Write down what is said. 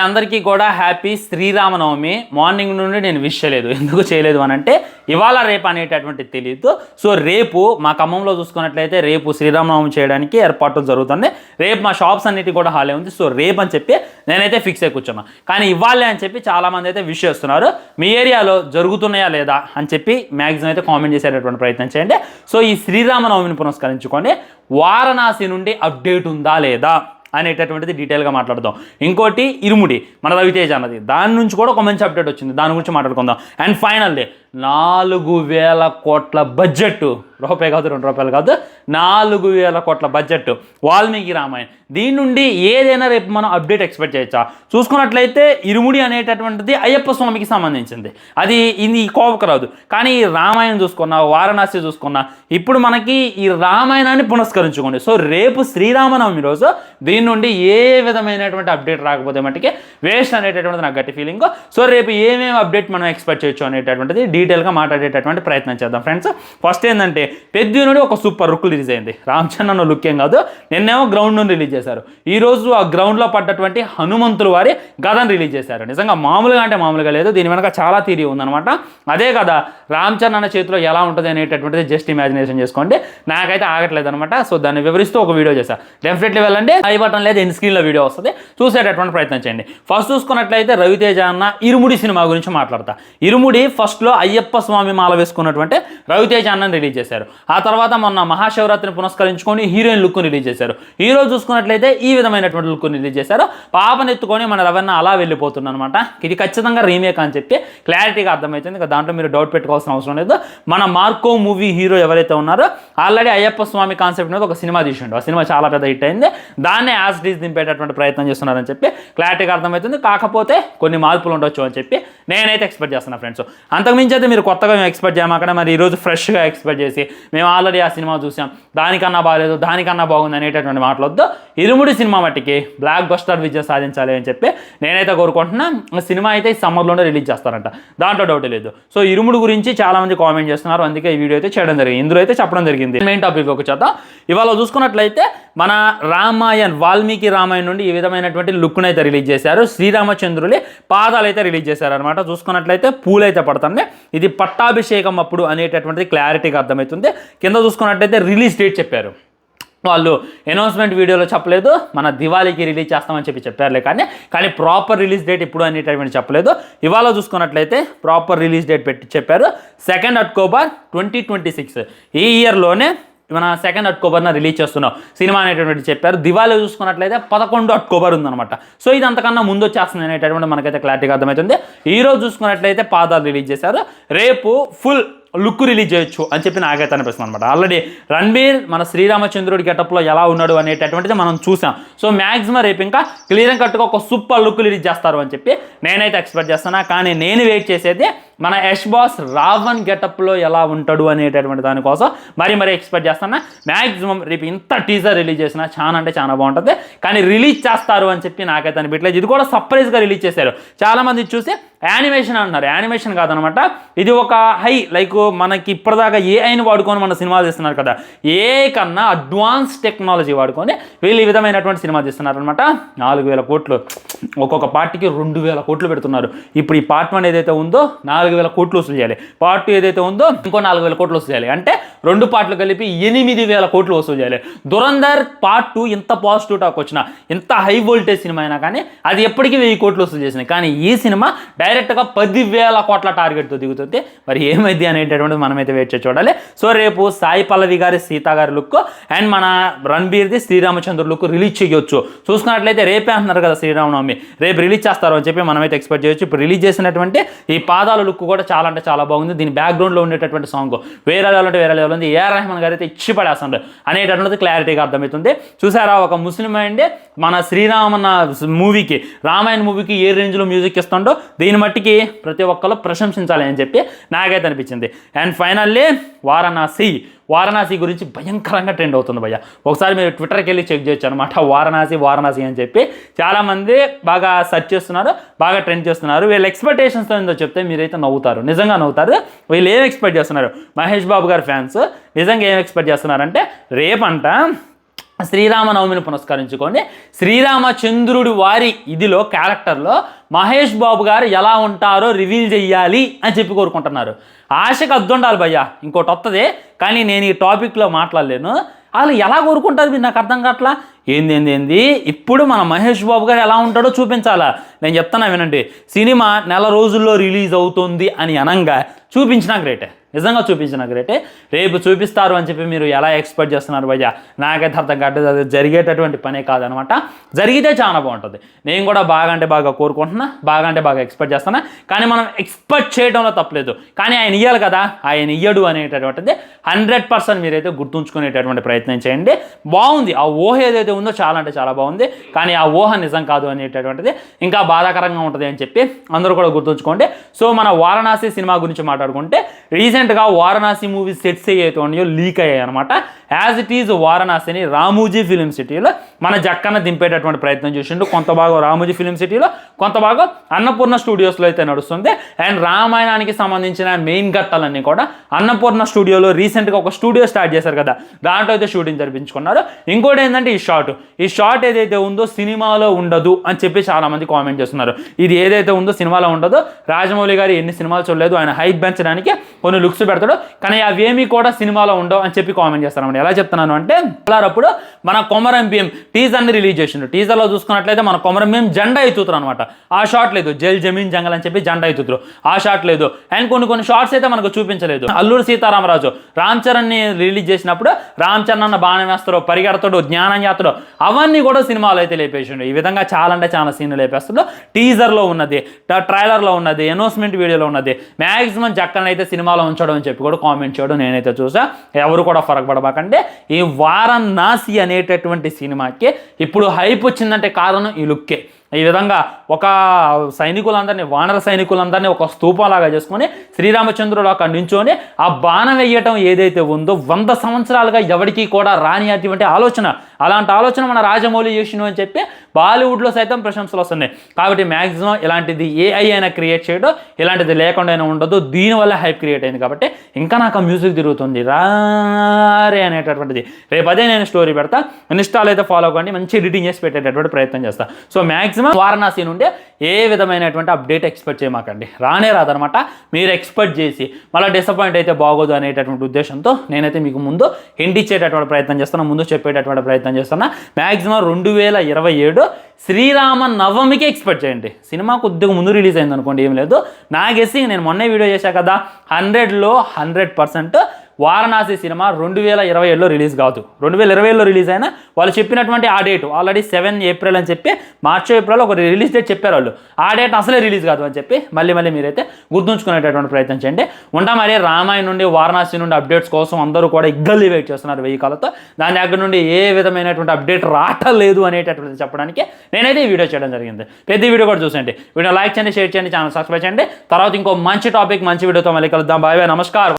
అందరికీ కూడా happy Sri Rama Navami. Morning నుండి నేను విష్ చేయలేదు. ఎందుకు చేయలేదు అని అంటే ఇవాళ రేపు అనేటటువంటిది తెలియదు. సో రేపు మా ఖమ్మంలో చూసుకున్నట్లయితే రేపు శ్రీరామనవమి చేయడానికి ఏర్పాట్లు జరుగుతుంది. రేపు మా షాప్స్ అన్నిటి కూడా హాలే ఉంది. సో రేపు అని చెప్పి నేనైతే ఫిక్స్ అయి కూర్చున్నా. కానీ ఇవ్వాలి అని చెప్పి చాలామంది అయితే విష్ చేస్తున్నారు. మీ ఏరియాలో జరుగుతున్నాయా లేదా అని చెప్పి మ్యాక్సిమం అయితే కామెంట్ చేసేటటువంటి ప్రయత్నం చేయండి. సో ఈ శ్రీరామనవమిని పురస్కరించుకొని వారణాసి నుండి అప్డేట్ ఉందా లేదా అనేటటువంటిది డీటెయిల్గా మాట్లాడదాం. ఇంకోటి ఇరుముడి మన రవితేజ అన్నది, దాని నుంచి కూడా ఒక మంచి అప్డేట్ వచ్చింది, దాని గురించి మాట్లాడుకుందాం. అండ్ ఫైనల్లీ 4,000 కోట్ల బడ్జెట్, రూపాయి కాదు 2 రూపాయలు కాదు, 4,000 కోట్ల బడ్జెట్ వాల్మీకి రామాయణం. దీని నుండి ఏదైనా రేపు మనం అప్డేట్ ఎక్స్పెక్ట్ చేయొచ్చా? చూసుకున్నట్లయితే ఇరుముడి అనేటటువంటిది అయ్యప్ప స్వామికి సంబంధించింది, అది ఇది కోవకు రాదు. కానీ ఈ రామాయణం చూసుకున్నా, వారణాసి చూసుకున్నా, ఇప్పుడు మనకి ఈ రామాయణాన్ని పునస్కరించుకోండి. సో రేపు శ్రీరామనవమి రోజు దీని నుండి ఏ విధమైనటువంటి అప్డేట్ రాకపోతే మట్టుకి వేస్ట్ అనేటటువంటిది నాకు గట్టి ఫీలింగ్. సో రేపు ఏమేమి అప్డేట్ మనం ఎక్స్పెక్ట్ చేయొచ్చు అనేటటువంటిది డీటెయిల్గా మాట్లాడేటటువంటి ప్రయత్నం చేద్దాం ఫ్రెండ్స్. ఫస్ట్ ఏంటంటే పెద్ద నుండి ఒక సూపర్ లుక్ రిలీజ్ అయింది. రామ్ చరణ్ లుక్ ఏం కాదు, నిన్నేమో గ్రౌండ్ నుండి రిలీజ్ చేశారు. ఈ రోజు ఆ గ్రౌండ్లో పడ్డటువంటి హనుమంతుల వారి గదను రిలీజ్ చేశారు. నిజంగా మామూలుగా అంటే మామూలుగా లేదు, దీని వెనక చాలా థియరీ ఉందన్నమాట. అదే కదా రామ్ చరణ్ అన్న చేతిలో ఎలా ఉంటుంది అనేటటువంటిది జస్ట్ ఇమాజినేషన్ చేసుకోండి. నాకైతే ఆగట్లేదు అనమాట. సో దాన్ని వివరిస్తూ ఒక వీడియో చేశాను. డెఫినెట్లీ వెళ్ళండి, ఐ బటన్ లేదా ఎండ్ స్క్రీన్లో వీడియో వస్తుంది, చూసేటటువంటి ప్రయత్నం చేయండి. ఫస్ట్ చూసుకున్నట్లయితే రవితేజ అన్న ఇరుముడి సినిమా గురించి మాట్లాడతా. ఇరుముడి ఫస్ట్లో అయ్యప్ప స్వామి మాల వేసుకున్నటువంటి రవితేజ అన్నని రిలీజ్ చేశారు. ఆ తర్వాత మొన్న మహాశివరాత్రిని పునస్కరించుకొని హీరోయిన్ లుక్ రిలీజ్ చేశారు. ఈ రోజు చూసుకున్నట్లయితే ఈ విధమైనటువంటి లుక్ రిలీజ్ చేశారు. పాపనెత్తుకొని మన రవణ అలా వెళ్ళిపోతుంది అనమాట. ఇది ఖచ్చితంగా రీమేక్ అని చెప్పి క్లారిటీగా అర్థమవుతుంది. ఇక దాంట్లో మీరు డౌట్ పెట్టుకోవాల్సిన అవసరం లేదు. మన మార్కో మూవీ హీరో ఎవరైతే ఉన్నారో ఆల్రెడీ అయ్యప్ప స్వామి కాన్సెప్ట్ మీద ఒక సినిమా తీసిండు. ఆ సినిమా చాలా పెద్ద హిట్ అయింది. దాన్నే యాజ్ డీస్ దింపేటటువంటి ప్రయత్నం చేస్తున్నారని చెప్పి క్లారిటీగా అర్థమవుతుంది. కాకపోతే కొన్ని మార్పులు ఉండొచ్చు అని చెప్పి నేనైతే ఎక్స్పెక్ట్ చేస్తున్నా ఫ్రెండ్స్. అంతకుమించి అయితే మీరు కొత్తగా మేము ఎక్స్పెక్ట్ చేయమాకనే మరి ఈరోజు ఫ్రెష్గా ఎక్స్పెక్ట్ చేసి మేము ఆల్రెడీ ఆ సినిమా చూసాం, దానికన్నా బాగాలేదు, దానికన్నా బాగుంది అనేటటువంటి మాటలొద్దు. ఇరుముడి సినిమా మట్టికి బ్లాక్ బస్టర్ విజయం సాధించాలి అని చెప్పి నేనైతే కోరుకుంటున్నా. సినిమా అయితే ఈ సమ్మర్లోనే రిలీజ్ చేస్తారంట, దాంట్లో డౌట్ లేదు. సో ఇరుముడి గురించి చాలామంది కామెంట్ చేస్తున్నారు, అందుకే ఈ వీడియో అయితే చేయడం జరిగింది. ఇందులో అయితే చెప్పడం జరిగింది. మెయిన్ టాపిక్ ఒక చేద్దాం. ఇవాళ చూసుకున్నట్లయితే మన రామాయణ్ వాల్మీకి రామాయణ్ నుండి ఈ విధమైనటువంటి లుక్ను అయితే రిలీజ్ చేశారు. శ్రీరామచంద్రుడి పాదాలు అయితే రిలీజ్ చేశారనమాట. చూసుకున్నట్లయితే పూలైతే పడుతుంది. ఇది పట్టాభిషేకం అప్పుడు అనేటటువంటిది క్లారిటీగా అర్థమవుతుంది. కింద చూసుకున్నట్లయితే రిలీజ్ డేట్ చెప్పారు. వాళ్ళు అనౌన్స్మెంట్ వీడియోలో చెప్పలేదు, మన దివాళీకి రిలీజ్ చేస్తామని చెప్పారులే, కానీ ప్రాపర్ రిలీజ్ డేట్ ఇప్పుడు అనేటటువంటి చెప్పలేదు. ఇవాళ చూసుకున్నట్లయితే ప్రాపర్ రిలీజ్ డేట్ పెట్టి చెప్పారు 2 అక్టోబర్ 2026. ఈ ఇయర్లోనే మన 2 అక్టోబర్న రిలీజ్ చేస్తున్నాం సినిమా అనేటువంటి చెప్పారు. దివాళీ చూసుకున్నట్లయితే 11 అక్టోబర్ ఉందన్నమాట. సో ఇది అంతకన్నా ముందు వచ్చేస్తుంది అనేటటువంటి మనకైతే క్లారిటీగా అర్థమవుతుంది. ఈరోజు చూసుకున్నట్లయితే పాదాలు రిలీజ్ చేశారు. రేపు ఫుల్ లుక్ రిలీజ్ చేయొచ్చు అని చెప్పి నాకైతే అనిపిస్తుంది అనమాట. ఆల్రెడీ రణబీర్ మన శ్రీరామచంద్రుడి గెటప్లో ఎలా ఉన్నాడు అనేటటువంటిది మనం చూసాం. సో మ్యాక్సిమం రేపు ఇంకా క్లియర్ కట్గా ఒక సూపర్ లుక్ రిలీజ్ చేస్తారు అని చెప్పి నేనైతే ఎక్స్పెక్ట్ చేస్తున్నా. కానీ నేను వెయిట్ చేసేది మన యష్ బాస్ రావణ్ గెటప్లో ఎలా ఉంటాడు అనేటటువంటి దానికోసం మరీ ఎక్స్పెక్ట్ చేస్తున్నా. మ్యాక్సిమం రేపు ఇంత టీజర్ రిలీజ్ చేసినా చాలా అంటే చాలా బాగుంటుంది. కానీ రిలీజ్ చేస్తారు అని చెప్పి నాకైతే అనిపించలేదు. ఇది కూడా సర్ప్రైజ్గా రిలీజ్ చేశారు. చాలామంది చూసి యానిమేషన్ అంటున్నారు, యానిమేషన్ కాదనమాట. ఇది ఒక లైక్ మనకి ఇప్పటిదాకా ఏఐని వాడుకొని మన సినిమాలు తీస్తున్నారు కదా, ఏఐ కన్నా అడ్వాన్స్ టెక్నాలజీ వాడుకొని వీళ్ళు ఈ విధమైనటువంటి సినిమా తీస్తున్నారు అనమాట. 4,000 కోట్లు, ఒక్కొక్క పార్టీకి 2,000 కోట్లు పెడుతున్నారు. ఇప్పుడు ఈ పార్ట్ 1 ఏదైతే ఉందో 4,000 కోట్లు వసూలు చేయాలి, పార్ట్ 2 ఏదైతే ఉందో ఇంకో 4,000 కోట్లు వసూలు చేయాలి. అంటే 2 పార్ట్లు కలిపి 8,000 కోట్లు వసూలు చేయాలి. దురంధర్ పార్ట్ 2 ఇంత పాజిటివ్ టాక్ వచ్చినా, ఇంత హై వోల్టేజ్ సినిమా అయినా కానీ అది ఎప్పటికీ 1,000 కోట్లు వసూలు చేసింది. కానీ ఈ సినిమా డైరెక్ట్గా 10,000 కోట్ల టార్గెట్తో దిగుతుంది. మరి ఏమైంది అనేటటువంటిది మనమైతే వెయిట్ చేసి చూడాలి. సో రేపు సాయి పల్లవి గారి సీత గారి లుక్ అండ్ మన రణబీర్ది శ్రీరామచంద్ర లుక్ రిలీజ్ చేయొచ్చు. చూసుకున్నట్లయితే రేపే అంటున్నారు కదా శ్రీరామనవమి, రేపు రిలీజ్ చేస్తారు అని చెప్పి మనమైతే ఎక్స్పెక్ట్ చేయొచ్చు. ఇప్పుడు రిలీజ్ చేసినటువంటి ఈ పాదాల లుక్ కూడా చాలా అంటే చాలా బాగుంది. దీని బ్యాక్గ్రౌండ్లో ఉండేటటువంటి సాంగ్ వేరే లెవెల్ అంటే వేరే లెవెల్ ఉంది. ఏఆర్ రెహమాన్ గారు అయితే ఇచ్చి పడేస్తున్నారు అనేటటువంటిది క్లారిటీగా అర్థమవుతుంది. చూసారా, ఒక ముస్లిం అండి మన శ్రీరామన్న మూవీకి, రామాయణ మూవీకి ఏ రేంజ్లో మ్యూజిక్ ఇస్తుండో దీని మట్టికి ప్రతి ఒక్కరు ప్రశంసించాలి అని చెప్పి నాకైతే అనిపించింది. అండ్ ఫైనల్లీ వారణాసి గురించి భయంకరంగా ట్రెండ్ అవుతుంది భయ్య. ఒకసారి మీరు ట్విట్టర్కి వెళ్ళి చెక్ చేయొచ్చు అనమాట. వారణాసి అని చెప్పి చాలామంది బాగా సెర్చ్ చేస్తున్నారు, బాగా ట్రెండ్ చేస్తున్నారు. వీళ్ళ ఎక్స్పెక్టేషన్స్ ఏందో చెప్తే మీరైతే నవ్వుతారు, నిజంగా నవ్వుతారు. వీళ్ళు ఏం ఎక్స్పెక్ట్ చేస్తున్నారు, మహేష్ బాబు గారి ఫ్యాన్స్ నిజంగా ఏం ఎక్స్పెక్ట్ చేస్తున్నారంటే రేపంట శ్రీరామనవమిని పురస్కరించుకొని శ్రీరామచంద్రుడి వారి ఇదిలో క్యారెక్టర్లో మహేష్ బాబు గారు ఎలా ఉంటారో రివీల్ చేయాలి అని చెప్పి కోరుకుంటున్నారు. ఆశకు అద్దుండాలి భయ్యా, ఇంకోటి వస్తుంది కానీ నేను ఈ టాపిక్లో మాట్లాడలేను. వాళ్ళు ఎలా కోరుకుంటారు మీరు నాకు అర్థం కావట్లా. ఏంది ఇప్పుడు మన మహేష్ బాబు గారు ఎలా ఉంటాడో చూపించాలా. నేను చెప్తున్నా వినండి, సినిమా నెల రోజుల్లో రిలీజ్ అవుతుంది అని అనంగా చూపించినా గ్రేటే, నిజంగా చూపించినా గ్రేటే. రేపు చూపిస్తారు అని చెప్పి మీరు ఎలా ఎక్స్పెక్ట్ చేస్తున్నారు భయ్యా, నాకైతే అర్థం కావట్లేదు. అది జరిగేటటువంటి పనే కాదనమాట. జరిగితే చాలా బాగుంటుంది. నేను కూడా బాగా అంటే బాగా కోరుకుంటున్నా, బాగా అంటే బాగా ఎక్స్పెక్ట్ చేస్తున్నా. కానీ మనం ఎక్స్పెక్ట్ చేయడంలో తప్పలేదు, కానీ ఆయన ఇయ్యాలి కదా, ఆయన ఇయ్యడు అనేటటువంటిది 100% మీరైతే గుర్తుంచుకునేటటువంటి ప్రయత్నం చేయండి. బాగుంది, ఆ ఊహ ఏదైతే ఉందో చాలా అంటే చాలా బాగుంది. కానీ ఆ ఊహ నిజం కాదు అనేటటువంటిది ఇంకా బాధాకరంగా ఉంటుంది అని చెప్పి అందరూ కూడా గుర్తుంచుకోండి. సో మన వారణాసి సినిమా గురించి మాట్లాడుకుంటే రీసెంట్గా వారణాసి మూవీ సెట్స్ ఏవైతే ఉన్నాయో లీక్ అయ్యాయి అనమాట. యాజ్ ఇట్ ఈజ్ వారణాసిని రామోజీ ఫిలిం సిటీలో మన జక్కన్న దింపేటటువంటి ప్రయత్నం చేసిండు. కొంత భాగం రామోజీ ఫిలిం సిటీలో, కొంత భాగం అన్నపూర్ణ స్టూడియోస్లో అయితే నడుస్తుంది. అండ్ రామాయణానికి సంబంధించిన మెయిన్ ఘట్టాలన్నీ కూడా అన్నపూర్ణ స్టూడియోలో రీసెంట్గా ఒక స్టూడియో స్టార్ట్ చేశారు కదా, దాంట్లో అయితే షూటింగ్ జరిపించుకున్నారు. ఇంకోటి ఏంటంటే ఈ షాట్ ఏదైతే ఉందో సినిమాలో ఉండదు అని చెప్పి చాలామంది కామెంట్ చేస్తున్నారు. ఇది ఏదైతే ఉందో సినిమాలో ఉండదు. రాజమౌళి గారు ఎన్ని సినిమాలు చూడలేదు, ఆయన హైప్ పెంచడానికి కొన్ని లుక్స్ పెడతాడు, కానీ అవేమీ కూడా సినిమాలో ఉండవు అని చెప్పి కామెంట్ చేస్తారు. ఎలా చెప్తున్నాను అంటే, అప్పుడు మన కొమరం భీం టీజర్ని రిలీజ్ చేసిండు. టీజర్లో చూసుకున్నట్లయితే మన కొమరం భీం జెండా ఎత్తుతారు అనమాట. ఆ షాట్ లేదు. జైల్ జమీన్ జంగల్ అని చెప్పి జెండా ఎత్తుతారు, ఆ షాట్ లేదు. అండ్ కొన్ని షార్ట్స్ అయితే మనకు చూపించలేదు. అల్లూరు సీతారామరాజు రామ్ చరణ్ని రిలీజ్ చేసినప్పుడు రామ్ చరణ్ అన్న బాణం వేస్తాడు, పరిగెడతాడు, జ్ఞానం చేస్తాడు, అవన్నీ కూడా సినిమాలో అయితే లేపేసిండు. ఈ విధంగా చాలా అంటే చాలా సీన్లు లేపేస్తాడు. టీజర్లో ఉన్నది, ట్రైలర్లో ఉన్నది, అనౌన్స్మెంట్ వీడియోలో ఉన్నది. మ్యాక్సిమం జక్కన్ అయితే సినిమాలో ఉంచడం అని చెప్పి కూడా కామెంట్ చేయడం నేనైతే చూసా. ఎవరు కూడా ఫరక్ పడబాకంటే ఈ వారణాసి అనేటటువంటి సినిమాకి ఇప్పుడు హైప్ వచ్చిందంటే కారణం ఈ లుక్కే. ఈ విధంగా ఒక సైనికులందరినీ, వానర సైనికులందరినీ ఒక స్తూపంలాగా చేసుకొని శ్రీరామచంద్రుడు అక్కడ నించొని ఆ బాణం వేయటం ఏదైతే ఉందో 100 సంవత్సరాలుగా ఎవరికి కూడా రాని అటువంటి ఆలోచన, అలాంటి ఆలోచన మన రాజమౌళి చేసిను అని చెప్పి బాలీవుడ్లో సైతం ప్రశంసలు వస్తున్నాయి. కాబట్టి మ్యాక్సిమం ఇలాంటిది ఏఐ అయినా క్రియేట్ చేయడం, ఇలాంటిది లేకుండా అయినా ఉండదు. దీనివల్ల హైప్ క్రియేట్ అయింది కాబట్టి ఇంకా నాకు ఆ మ్యూజిక్ తిరుగుతుంది రారే అనేటటువంటిది. రేపు అదే నేను స్టోరీ పెడతా, ఇన్స్టాల్ అయితే ఫాలో అవ్వండి, మంచి ఎడిటింగ్ చేసి పెట్టేటటువంటి ప్రయత్నం చేస్తా. సో మ్యాక్సిమం వారణాసి నుండి ఏ విధమైనటువంటి అప్డేట్ ఎక్స్పెక్ట్ చేయమాకండి, రానే రాదనమాట. మీరు ఎక్స్పెక్ట్ చేసి మళ్ళీ డిసప్పాయింట్ అయితే బాగోదు అనేటటువంటి ఉద్దేశంతో నేనైతే మీకు ముందు హింట్ ఇచ్చేటటువంటి ప్రయత్నం చేస్తున్నా, ముందు చెప్పేటటువంటి ప్రయత్నం చేస్తున్నా. మ్యాక్సిమం 2027 శ్రీరామ నవమికి ఎక్స్పెక్ట్ చేయండి. సినిమా కొద్దిగా ముందు రిలీజ్ అయింది అనుకోండి, ఏం లేదు. నా గెస్సింగ్, నేను మొన్నే వీడియో చేశా కదా, 100లో 100% వారణాసి సినిమా 2027లో రిలీజ్ కాదు. 2020లో రిలీజ్ అయినా వాళ్ళు చెప్పినటువంటి ఆ డేట్ ఆల్రెడీ 7 ఏప్రిల్ అని చెప్పి, మార్చి ఏప్రిల్ ఒక రిలీజ్ డేట్ చెప్పారు వాళ్ళు. ఆ డేట్ అసలే రిలీజ్ కాదు అని చెప్పి మళ్ళీ మీరైతే గుర్తుంచుకునేటటువంటి ప్రయత్నం చేయండి. ఉంటా మరి. రామాయణ నుండి వారణాసి నుండి అప్డేట్స్ కోసం అందరూ కూడా ఇగ్గల్లి వెయిట్ చేస్తున్నారు 1000 కాలతో. దాని దగ్గర నుండి ఏ విధమైనటువంటి అప్డేట్ రావట్లేదు అనేటటువంటిది చెప్పడానికి నేనైతే ఈ వీడియో చేయడం జరిగింది. పెద్ద వీడియో కూడా చూసండి. వీడియో లైక్ చేయండి, షేర్ చేయండి, ఛానల్ సబ్స్క్రైబ్ చేయండి. తర్వాత ఇంకో మంచి టాపిక్, మంచి వీడియోతో మళ్ళీ కలుద్దాం. బాయ్ బాయ్, నమస్కారం.